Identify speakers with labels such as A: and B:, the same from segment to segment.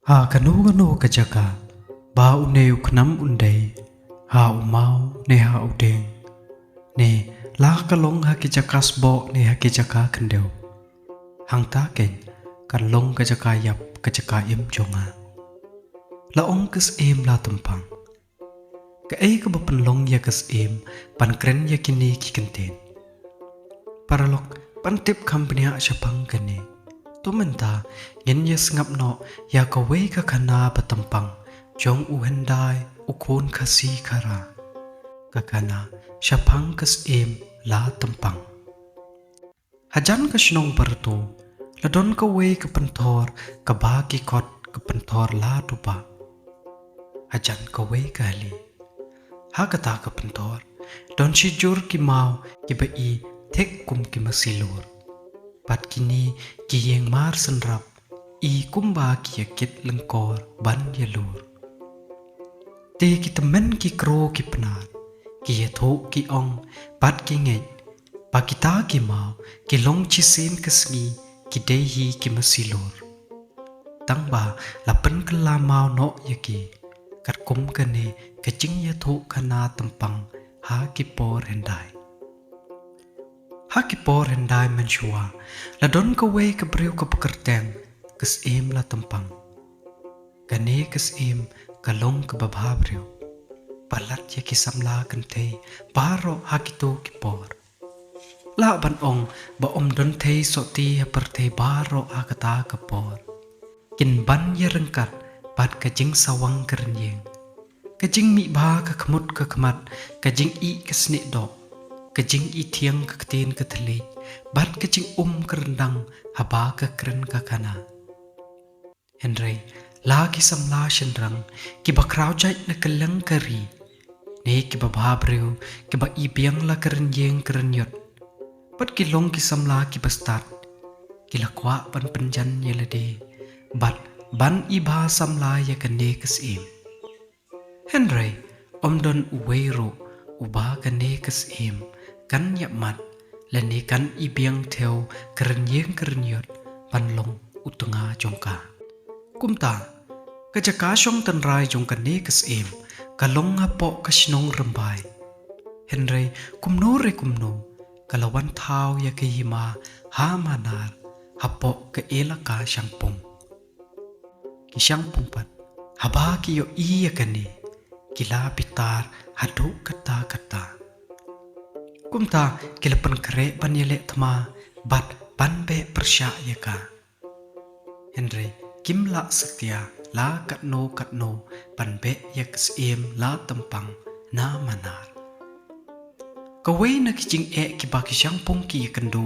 A: Ha kanu kajaka ba uneu khnam undei ha umau ne ha udeng ne la kalong ha kijakas bo ne ha kijaka khendeu hang ta ken kan long kajaka yap kajaka im jonga la ong kes em la tumpang ka ei ka bapan long ya kes em pan kren ya kini ki kenten paralok pan tip company ha shapang kane to menta yen ya sngap no ya ka wei ka khana patampang jong u hendai u khon khasi khara ka kana shapang kes em la tampang hajan ka shnong parto ladon ka wei ka panthor ka ba ki kot ka panthor la tupa hajan ka wei ka li ha ka ta ka panthor don shi jur ki mau ki ba i thek kum ki masilur pat kini ki yeng mar sanrap i kumba ki yakit lengkor ban yalur te ki temen ki kro ki pnar ki yatho ki ong pat ki ngej pakita ki mau ki long chi sen kasngi ki dehi ki masilur tang ba lapan kala mau no yaki kat kum kane kaching yatho kana tampang ha ki por hendai ha ki por hendai menshua la don ka wei ka breu ka pakarteng kas em la tampang kane kas em ka long ka babha breu palat ya ki samla kan thei baro ha ki to ki por la ban ong ba om don thei so ti ha par thei baro ha ka ta ka por kin ban ya rengkat pat ka jing sawang kern yeng ka jing mi ba ka khmut ka khmat ka jing i ka sne do ka jing i thiang ka ten ka thli bat ka jing kerendang ha ba ka kren ka kana henry la ki samla shenrang ki ba kraw jai na kalang kari ne ki ba bha breu ki ba i biang la kern yeng kern yot pat ki long ki samla ki bastat ki la kwa ban panjan yelade bat ban i ba samla ya kane kas em henry omdon uweiro uba kane kas em kan yap mat la ne kan i biang theo kern yeng kern yot ban long utunga jongka kumta kajaka shong tan rai jong kane kas em kalong ha po kashnong rambai henry kumno kalawan thau ya ke hima ha manar hapo ke elaka shangpung ki shangpung pat haba ki yo iya kane kila pitar hadu kata kumta kilapan kare ban yele thma bat ban be persya yaka henry kimla satya la katno ban be yak sem la tampang na manar kawai na kijing ki ba ki shangpung ki kandu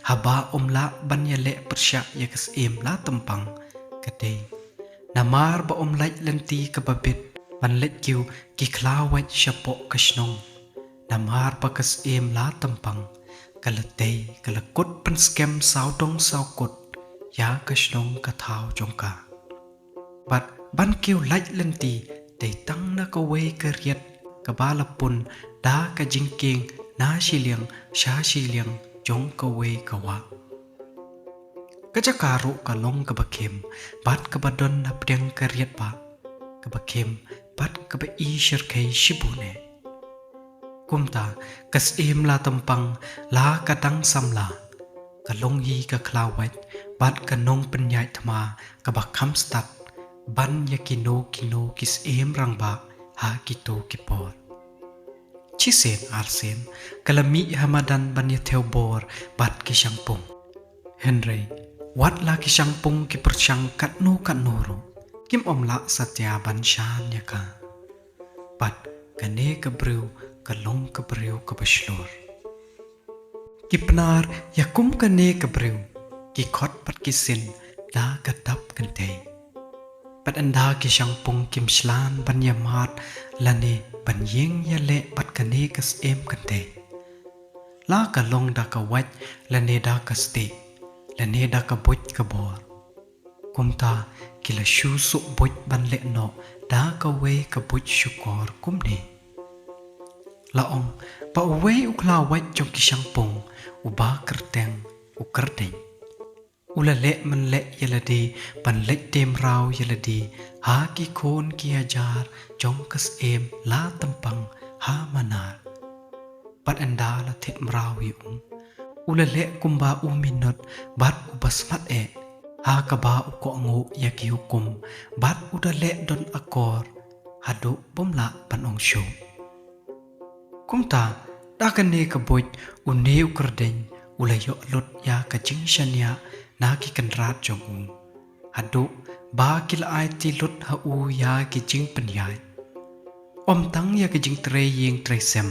A: haba omla ban yele persya yak sem la tampang kate namar ba omlait lenti ka babit ban let kiu ki klawat shapo kashnong namar pa kas em la tampang kalatei kalakut pan skem saudong saukut ya kashnong ka thau jongka bat ban kiu lait lenti te tang na ka wei ka riat ka balapun da ka jingking na shiliang sha shiliang jong ka wei ka wa kajakaru ka long ka bakem bat ka badon na pdeng ka riat ba ka bakem bat ka ba i shirkai shibune kumta kas em la tampang la kadang samla ka long hi ka klawat bat ka nong penyai thma ka ba kham stat ban ya kino kis em rangba ha kito kipor chisen arsen kalami hamadan ban ya theo bor bat ki shangpung henry wat la ki shangpung ki perchang katno ro kim omla satya ban shan yaka bat kane ka breu kalong ka breu ka bashlor kipnar yakum kane ka breu ki khot pat ki sin da ka tap kante pat anda ki shangpung kim shlan ban yamat lane ban yeng yale pat kane kas em kante la ka long da ka wat lane da ka ste lane da ka boj ka bor kumta kila shu su boj ban le no da ka we ka boj shukor kumne laong pa uwe ukla wat jong ki shangpung uba kerteng u kerdeng Ula lek man lek yaladi pan lek tem rau yaladi ha ki khon ki ajar jong kas em la tampang ha manar pat anda la thet mrau yung ula lek kumba minot bat ubasmat ha ka ba ko ngo ya ki hukum bat uda lek don akor hadu bomla pan ong shu kumta da kan ne ka boy uneu kerdeng ula yo lot ya ka jing shania na ki kan rat jong hadu ba kil ai ti lot ha u ya ki jing pen yai om tang ya ki jing tre yeng tre sem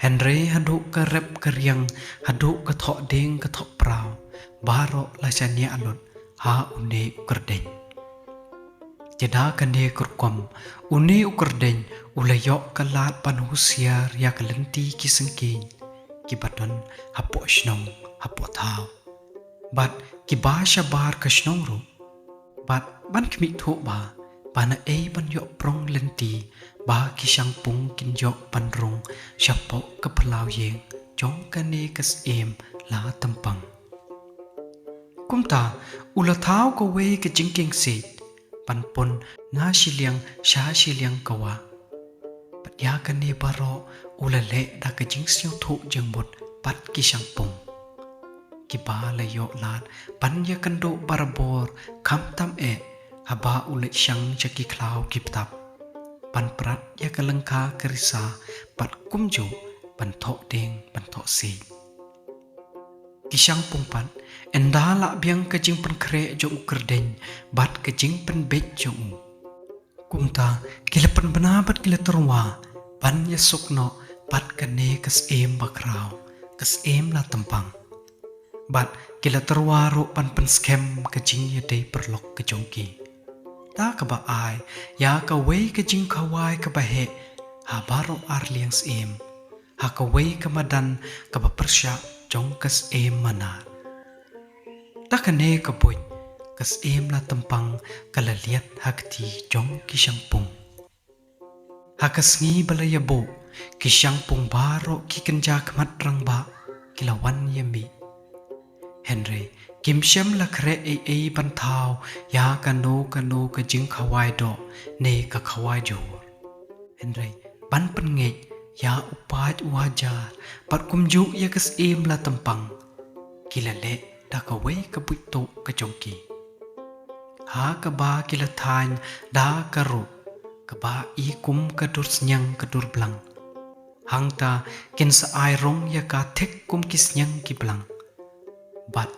A: henry hadu ka rep ka riang hadu ka tho deng ka tho prau baro la chania alot ha une kerdeng jeda kan ne kurkom une ukerdeng ula yo ka lat pan husiar ya ka lenti ki sengkin ki baton hapo shnong hapo thao bat ki ba shabar ka shnong ro bat ban kmi tho ba bana ban yo prong lenti ba ki sang pung kin yo pan rong shapo ka phalau yeng jong ka ne kas em la tampang kumta ula thao ko we ka jingking sit pan pon na shiliang sha shiliang kawa pat ya ka ne baro ula le da ka jing siu tho jeng bot pat ki sang pung ki ba la yo lat pan ya kan do barabor kham tam haba ule shang chaki klau kip tap pan prat ya ka langka kerisa pat kumjo pan tho deng pan tho si ki shang pung pan enda la biang ka jing pan kre jo ukerdeng bat ka jing pan bet jo kumta kila pan bana bat kila terwa pan ya sukno pat ka ne kas em bakrau kas em la tampang bat kila terwaro pan skem ka jing ya dei perlok ka jongki ta ka ba ai ya ka wei ka jing khawai ka ba he ha baro ar liang sem ha ka wei ka madan ka ba persya jong kas em mana ta ka ne ka boy kas em la tampang ka la liat hakti jong ki sang pung ha kas ngi bala ya bo ki sang pung baro ki kenja kmat rang ba kilawan yami Henry kim shem la kre ban thao ya kano ka jing khawai do ne ka khawai jor Henry ban pan nge ya upat wajar pat kum ju ya kas em la tampang kila le da ka we ka buito ka jongki ha ka ba kila than da ka ro ka ba I kum ka dur snyang ka dur blang hangta kin sa ai rong ya ka thek kum ki snyang ki blang bat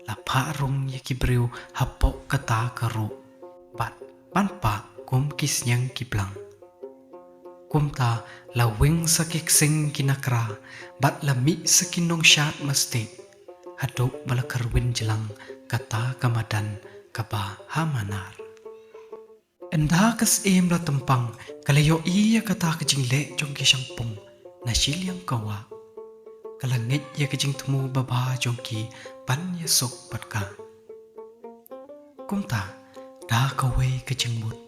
A: la pha rong ya ki breu hapo kata karo bat ban pa kum ki snyang ki blang kum ta la wing sa ki sing ki nakra bat la mi sa ki nong shat masti hado bala karwin jelang kata kamadan kaba hamanar enda kas em la tampang kalayo iya kata ka jingle jong ki sangpung na silyang kawa kalangit ya ka jing tumu baba jong ki pan ya sok pat ka kumta da ka we ka jing mut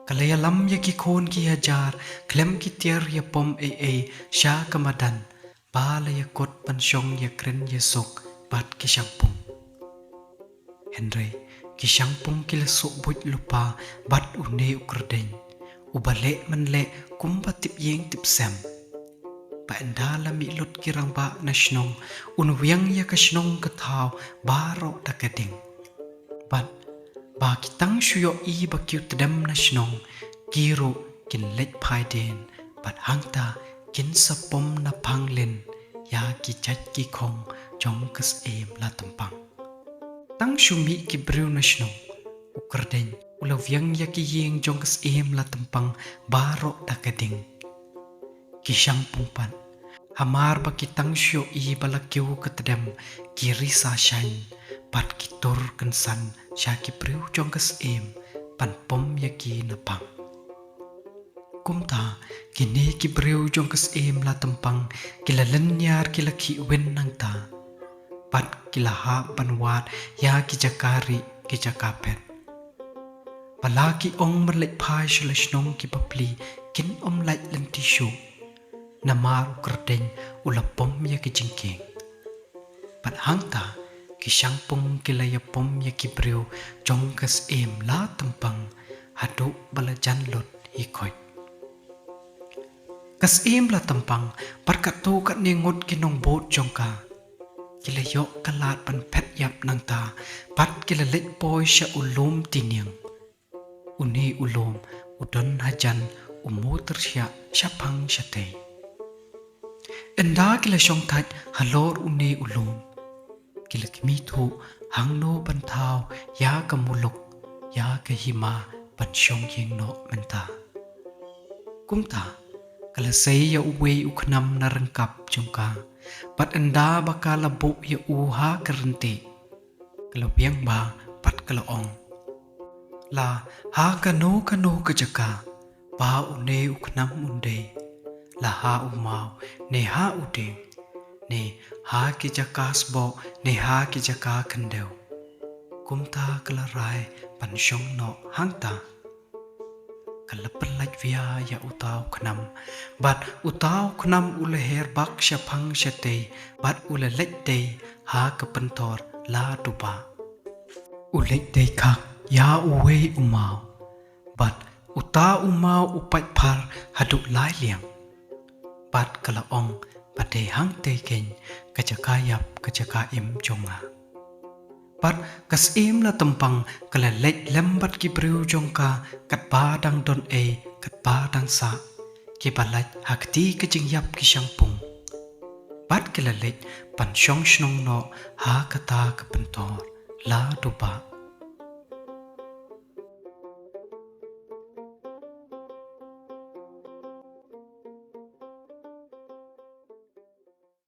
A: kalaya lam ya ki khon ki hajar klem ki tiar ya pom sha kamadan ba la ya kot pan shong ya kren ya sok pat ki sangpung Henry ki sangpung ki la sok buit lupa bat une ukerdeng ubale man le kumba tip yeng tip sem pa endala mi lot kirang ba na shnong unwiang ya ka shnong ka thao baro da ka ding bat ba ki tang shuyo ba kyu tdam na shnong kiro kin let phai den bat hangta kin sapom na phanglen ya ki chat ki khong jong kas em la tampang tang shumi ki brew na shnong ukerdeng ulawyang ya ki yeng jong kas em la tampang baro da ka ding Kishang pungpan Hamar ba kitang syo balakyo katadam kiri sa shan pat kitor kansan sya kipriw jong kas em pan pom yaki napang kumta kini kipriw jong kas em la tampang kilalan yar kilaki wen nang ta pat kilaha panwat ya kijakari kijakapet palaki ong merlek phai shalshnong ki papli kin om lait lenti shu namar kerdeng ulapom ya ki jingking pat hangta kisang pung kilayapom ya kibriu jong kas la tempang hadu balajan lot hikoi kas la tempang parkatu kat nengot kinong bot jongka kilayok kalat pan pet yap nang ta pat kilalit boy sya ulum tiniang uni ulum udon hajan umuter sya syapang syate enda kila syong tat halor uni ulum kila kimitu hangno bantau ya kamulok ya kahima pan syong yeng no menta kumta kala say ya uwe uknam na rengkap jongka pat enda bakal labu ya uha kerenti kalau biang ba pat kalaong la ha kano kejaka ba une uknam unde la ha umau ne ha ude ne ha kejaka sbo ne ha kejaka kendeu kumta kalarai pan syong no hangta kalapelaj via ya utau khnam bat utau khnam ule her bak syapang syate bat ule lette ha kepentor la dupa ule dei khak ya uwe umau bat uta umau upai par haduk lai liang bat kalaong pate hang te ken kajaka yap kajaka im jonga pat kas im la tempang kala lek lembat ki briu jongka kat ba dang don kat ba dang sa ki balat hakti ke jing yap ki sangpung pat kala lek pan syong snong no ha kata ke pentor la duba